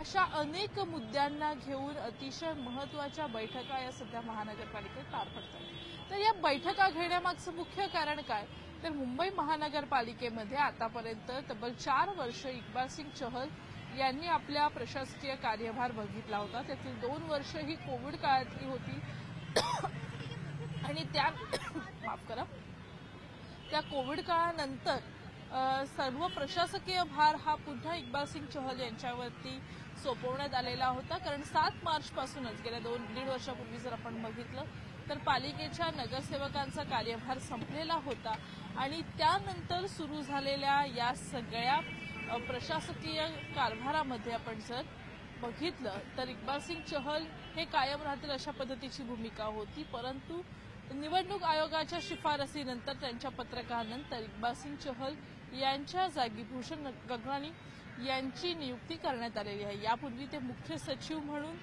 अशा अनेक मुद्द्यांना घेऊन अतिशय महत्त्वाच्या बैठका या सध्या महानगरपालिकेत पार पडतात। तर या बैठका घेण्यामागचं मुख्य कारण काय, तर मुंबई महानगरपालिकेमध्ये आतापर्यंत तब्बल 4 वर्ष इक्बाल सिंग चहल यांनी आपला प्रशासकीय कार्यभार बघितला होता। त्यातील 2 वर्ष ही कोविड काळातली होती आणि त्या कोविड काळानंतर सर्व प्रशासकीय भार हा पुन्हा इक्बाल सिंग चहल यांच्यावरती सोपवण्यात आलेला होता। कारण 7 मार्च पासूनच गेल्या 2-1.5 वर्षापूर्वी जर आपण बघितलं तर पालिकेच्या नगरसेवकांचा कार्यभार संपलेला होता आणि त्यानंतर सुरू झालेल्या या सगळ्या प्रशासकीय कारभारामध्ये आपण जर बघितलं तर इक्बाल सिंग चहल हे कायम राहतील अशा पद्धतीची भूमिका होती। परंतु निवडणूक आयोगाच्या शिफारसीनंतर त्यांच्या पत्रकानंतर इक्बाल सिंग चहल यांच्या जागी भूषण गगराणी यांची नियुक्ती करण्यात आलेली आहे। यापूर्वी ते मुख्य सचिव म्हणून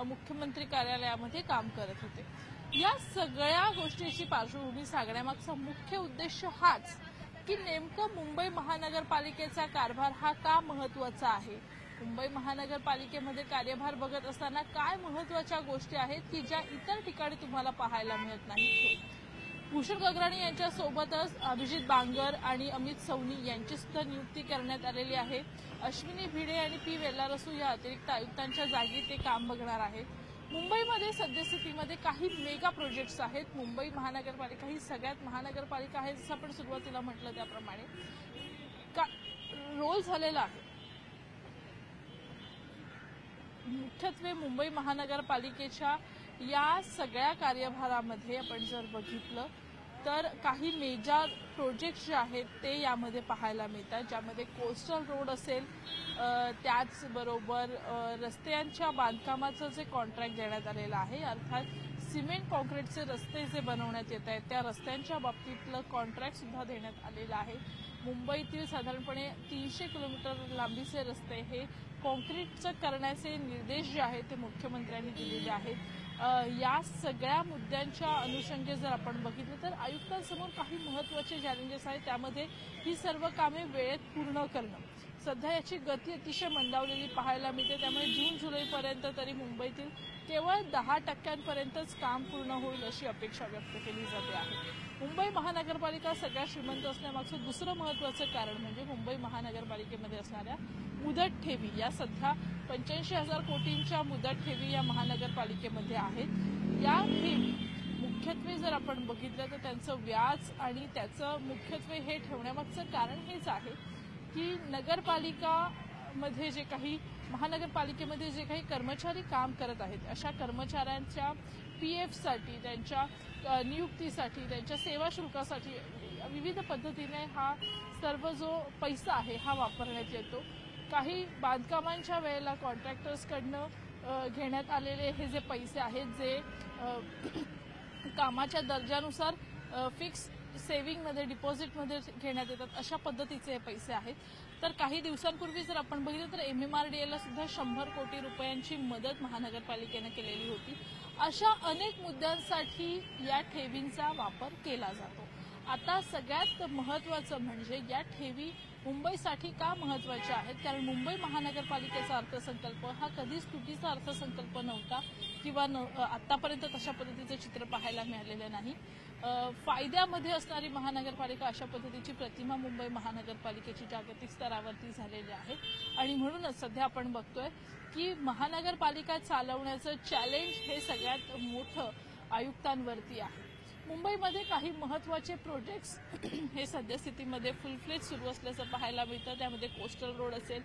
मुख्यमंत्री कार्यालयामध्ये काम करत होते। या सगळ्या गोष्टीची पार्श्वभूमी सांगण्यामागचा मुख्य उद्देश हाच की नेमकं मुंबई महानगरपालिकेचा कारभार हा का महत्त्वाचा आहे, मुंबई महानगरपालिकेमध्ये कार्यभार बघत असताना काय महत्त्वाच्या गोष्टी आहेत की ज्या इतर ठिकाणी तुम्हाला पाहायला मिळत नाहीत। भूषण गगराणी यांच्या सोबतच अभिजित बांगर आणि अमित सौनी यांची सुद्धा नियुक्ती करण्यात आलेली आहे। अश्विनी भिडे आणि पी वेल्लारसू या अतिरिक्त आयुक्तांच्या जागी ते काम बघणार आहेत। मुंबईमध्ये सद्यस्थितीमध्ये काही मेगा प्रोजेक्ट्स आहेत। मुंबई महानगरपालिका ही सगळ्यात महानगरपालिका आहे, जसं आपण सुरुवातीला म्हटलं त्याप्रमाणे रोल झालेला आहे। मुख्यत्वे मुंबई महानगरपालिकेच्या या सगळ्या कार्यभारामध्ये आपण जर बघितलं तर काही मेजर प्रोजेक्ट्स जे आहेत ते यामध्ये पाहायला मिळतात, ज्यामध्ये कोस्टल रोड असेल, त्याचबरोबर रस्त्यांच्या बांधकामाचं जे कॉन्ट्रॅक्ट देण्यात आलेलं आहे, अर्थात सिमेंट कॉन्क्रीटचे रस्ते जे बनवण्यात येत आहेत त्या रस्त्यांच्या बाबतीतलं कॉन्ट्रॅक्ट सुद्धा देण्यात आलेलं आहे। मुंबईतील साधारणपणे 300 किलोमीटर लांबीचे रस्ते हे कॉन्क्रीटचं करण्याचे निर्देश जे आहेत ते मुख्यमंत्र्यांनी दिलेले आहेत। या सगळ्या मुद्द्यांच्या अनुषंगे जर आपण बघितलं तर आयुक्तांसमोर काही महत्त्वाचे चॅलेंजेस आहेत, त्यामध्ये ही सर्व कामे वेळेत पूर्ण करणं। सध्या याची गती अतिशय मंदावलेली पाहायला मिळते, त्यामुळे जून-जुलैपर्यंत तरी मुंबईतील केवळ 10% काम पूर्ण होईल अशी अपेक्षा व्यक्त केली जाते आहे। मुंबई महानगरपालिका सगळ्यात श्रीमंत असण्यामागचं दुसरं महत्त्वाचं कारण म्हणजे मुंबई महानगरपालिकेमध्ये असणाऱ्या मुदत ठेवी। या सध्या 85,000 कोटींच्या मुदत ठेवी या महानगरपालिकेमध्ये आहेत। या ठेवी मुख्यत्वे जर आपण बघितलं तर त्यांचं व्याज आणि त्याचं मुख्यत्वे हे ठेवण्यामागचं कारण हेच आहे की महानगरपालिकेमध्ये जे काही कर्मचारी काम करत आहेत अशा कर्मचाऱ्यांच्या PF साठी, त्यांच्या नियुक्तीसाठी, त्यांच्या सेवा शुल्कासाठी विविध पद्धतीने हा सर्व जो पैसा आहे हा वापरण्यात येतो। काही बांधकामांच्या वेळेला कॉन्ट्रॅक्टर्सकडनं घेण्यात आलेले हे जे पैसे आहेत जे कामाच्या दर्जानुसार फिक्स सेव्हिंगमध्ये, डिपॉझिटमध्ये घेण्यात येतात, अशा पद्धतीचे हे पैसे आहेत। तर काही दिवसांपूर्वी जर आपण बघितलं तर MMRDAला सुद्धा 100 कोटी रुपयांची मदत महानगरपालिकेने केलेली होती। अशा अनेक मुद्द्यांसाठी या ठेवींचा वापर केला जातो। आता सगळ्यात महत्त्वाचं म्हणजे या ठेवी मुंबईसाठी का महत्त्वाच्या आहेत, कारण मुंबई महानगरपालिकेचा अर्थसंकल्प हा कधीच तुटीचा अर्थसंकल्प नव्हता किंवा आतापर्यंत तशा पद्धतीचे चित्र पाहायला मिळालेलं नाही। फायद्यामध्ये असणारी महानगरपालिका अशा पद्धतीची प्रतिमा मुंबई महानगरपालिकेची जागतिक स्तरावरती झालेली आहे आणि म्हणूनच सध्या आपण बघतोय की महानगरपालिका चालवण्याचं चॅलेंज हे सगळ्यात मोठं आयुक्तांवरती आहे। मुंबईमध्ये काही महत्त्वाचे प्रोजेक्ट्स हे सद्यस्थितीमध्ये फुलफ्लेज सुरू असल्याचं पाहायला मिळतं, त्यामध्ये कोस्टल रोड असेल,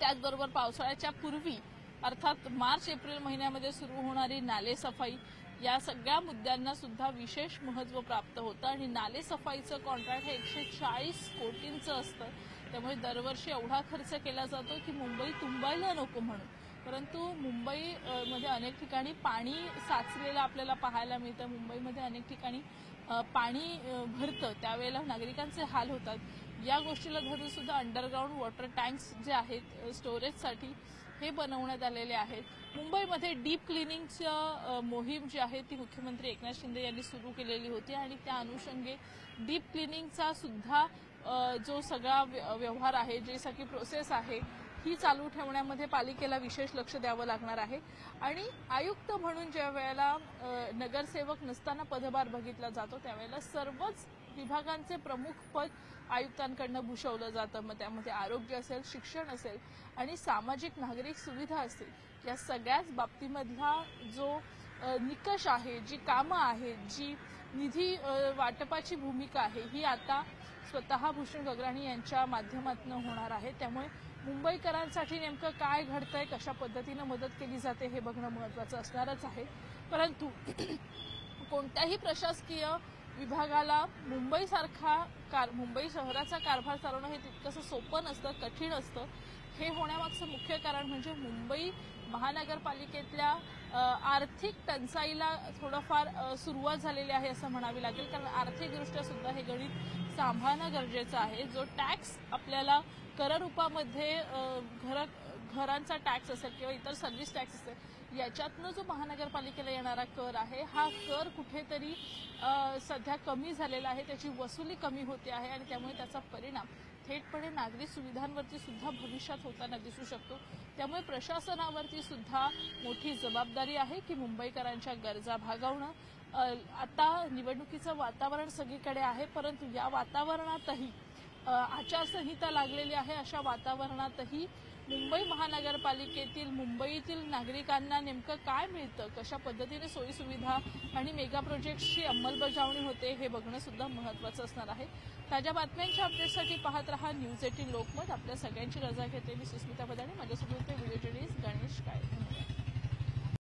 त्याचबरोबर पावसाळ्याच्या पूर्वी अर्थात मार्च-एप्रिल महिन्यामध्ये सुरू होणारी नाले सफाई, या सगळ्या मुद्द्यांना सुद्धा विशेष महत्त्व प्राप्त होतं आणि नाले सफाईचं कॉन्ट्रॅक्ट हे 140 कोटींचं असतं, त्यामुळे दरवर्षी एवढा खर्च केला जातो की मुंबई तुंबायला नको म्हणून। परंतु मुंबईमध्ये अनेक ठिकाणी पाणी साचलेलं आपल्याला पाहायला मिळतं, मुंबईमध्ये अनेक ठिकाणी पाणी भरतं, त्यावेळेला नागरिकांचे हाल होतात। या गोष्टीला धरून सुद्धा अंडरग्राऊंड वॉटर टँक्स जे आहेत स्टोरेजसाठी हे बनवण्यात आलेले आहेत। मुंबईमध्ये डीप क्लिनिंगचं मोहीम जी आहे ती मुख्यमंत्री एकनाथ शिंदे यांनी सुरू केलेली होती आणि त्या अनुषंगे डीप क्लिनिंगचा सुद्धा जो सगळा व्यवहार आहे, जे सगळी प्रोसेस आहे ही चालू ठेवण्यामध्ये पालिकेला विशेष लक्ष द्यावं लागणार आहे। आणि आयुक्त म्हणून ज्या वेळेला नगरसेवक नसताना पदभार बघितला जातो त्यावेळेला सर्वच विभागांचे प्रमुख पद आयुक्तांकडनं भूषवलं जातं। मग त्यामध्ये आरोग्य असेल, शिक्षण असेल आणि सामाजिक नागरिक सुविधा असेल या सगळ्याच बाबतीमधला जो निकष आहे, जी कामं आहेत, जी निधी वाटपाची भूमिका आहे ही आता स्वतः भूषण गगराणी यांच्या माध्यमातून होणार आहे। त्यामुळे मुंबईकरांसाठी नेमकं काय घडतंय, कशा पद्धतीने मदत केली जाते हे बघणं महत्त्वाचं असणारच आहे। परंतु कोणत्याही प्रशासकीय विभागाला मुंबई शहराचा कारभार चालवणं हे तितकंसं सोपं नसतं, कठीण असतं। हे होण्यामागचं मुख्य कारण म्हणजे मुंबई महानगरपालिकेतल्या आर्थिक टंचाईला थोडंफार सुरुवात झालेली आहे असं म्हणावी लागेल। कारण आर्थिकदृष्ट्या सुद्धा हे गणित सांभाळणं गरजेचं आहे। जो टॅक्स आपल्याला कर रूपामध्ये घरांचा टॅक्स असेल किंवा इतर सर्व्हिस टॅक्स असेल याच्यातनं जो महानगरपालिकेला येणारा कर आहे हा कर कुठेतरी सध्या कमी झालेला आहे, त्याची वसुली कमी होते आहे आणि त्यामुळे त्याचा परिणाम थेटपणे नागरी सुविधांवरती सुद्धा भविष्यात होताना दिसू शकतो। त्यामुळे प्रशासनावरती सुद्धा मोठी जबाबदारी आहे की मुंबईकरांच्या गरजा भागवणं। आता निवडणुकीचं वातावरण सगळीकडे आहे, परंतु या वातावरणातही आचारसंहिता लागलेली आहे। अशा वातावरणातही मुंबई महानगरपालिकेतील मुंबईतील नागरिकांना नेमकं काय मिळतं, कशा पद्धतीने सोयीसुविधा आणि मेगा प्रोजेक्ट्सची अंमलबजावणी होते हे बघणं सुद्धा महत्त्वाचं असणार आहे। ताज्या बातम्यांच्या अपडेटसाठी पाहत रहा न्यूज 18 लोकमत। आपल्या सगळ्यांची रजा घेते मी सुस्मिता बदाणे, माझ्यासोबत व्हिडिओ जर्नलिस्ट गणेश काळे।